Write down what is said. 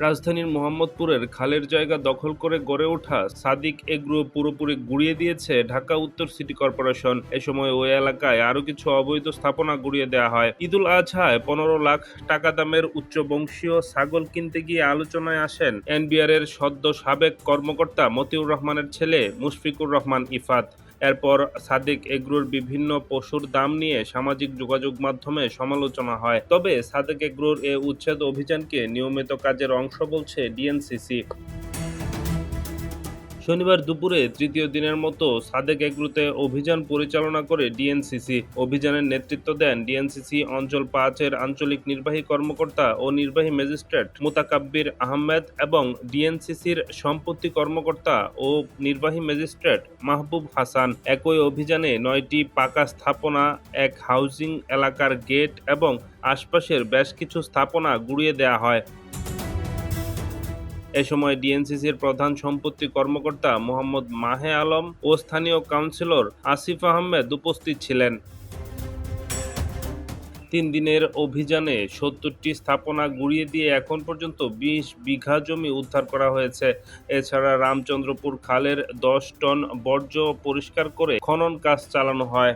রাজধানীর মোহাম্মদপুরের খালের জায়গা দখল করে গড়ে ওঠা সাদিক এগ্রো পুরোপুরি গুঁড়িয়ে দিয়েছে ঢাকা উত্তর সিটি কর্পোরেশন। এ সময় ওই এলাকায় আরও কিছু অবৈধ স্থাপনা গুঁড়িয়ে দেওয়া হয়। ঈদুল আজহায় 15 লাখ টাকা দামের উচ্চবংশীয় ছাগল কিনতে গিয়ে আলোচনায় আসেন এনবিআরের সদ্য সাবেক কর্মকর্তা মতিউর রহমানের ছেলে মুশফিকুর রহমান ইফাত। এরপর সাদিক এগ্রোর বিভিন্ন পশুর দাম নিয়ে সামাজিক যোগাযোগ মাধ্যমে সমালোচনা হয়। তবে সাদিক এগ্রোর এ উচ্ছেদ অভিযানকে নিয়মিত কাজের অংশ বলছে ডিএনসিসি। শনিবার দুপুরে তৃতীয় দিনের মতো সাদেক এগ্রোতে অভিযান পরিচালনা করে ডিএনসিসি। অভিযানের নেতৃত্ব দেন ডিএনসিসি অঞ্চল ৫-এর আঞ্চলিক নির্বাহী কর্মকর্তা ও নির্বাহী ম্যাজিস্ট্রেট মোতাকাব্বির আহমেদ এবং ডিএনসিসির সম্পত্তি কর্মকর্তা ও নির্বাহী ম্যাজিস্ট্রেট মাহবুব হাসান। একই অভিযানে ৯টি পাকা স্থাপনা, এক হাউজিং এলাকার গেট এবং আশপাশের বেশ কিছু স্থাপনা গুঁড়িয়ে দেওয়া হয়। এ সময় ডিএনসিসির প্রধান সম্পত্তি কর্মকর্তা মোহাম্মদ মাহে আলম ও স্থানীয় কাউন্সিলর আসিফ আহমেদ উপস্থিত ছিলেন। ৩ দিনের অভিযানে ৭০টি স্থাপনা গুঁড়িয়ে দিয়ে এখন পর্যন্ত ২০ বিঘা জমি উদ্ধার করা হয়েছে। এছাড়া রামচন্দ্রপুর খালের ১০ টন বর্জ্য পরিষ্কার করে খনন কাজ চালানো হয়।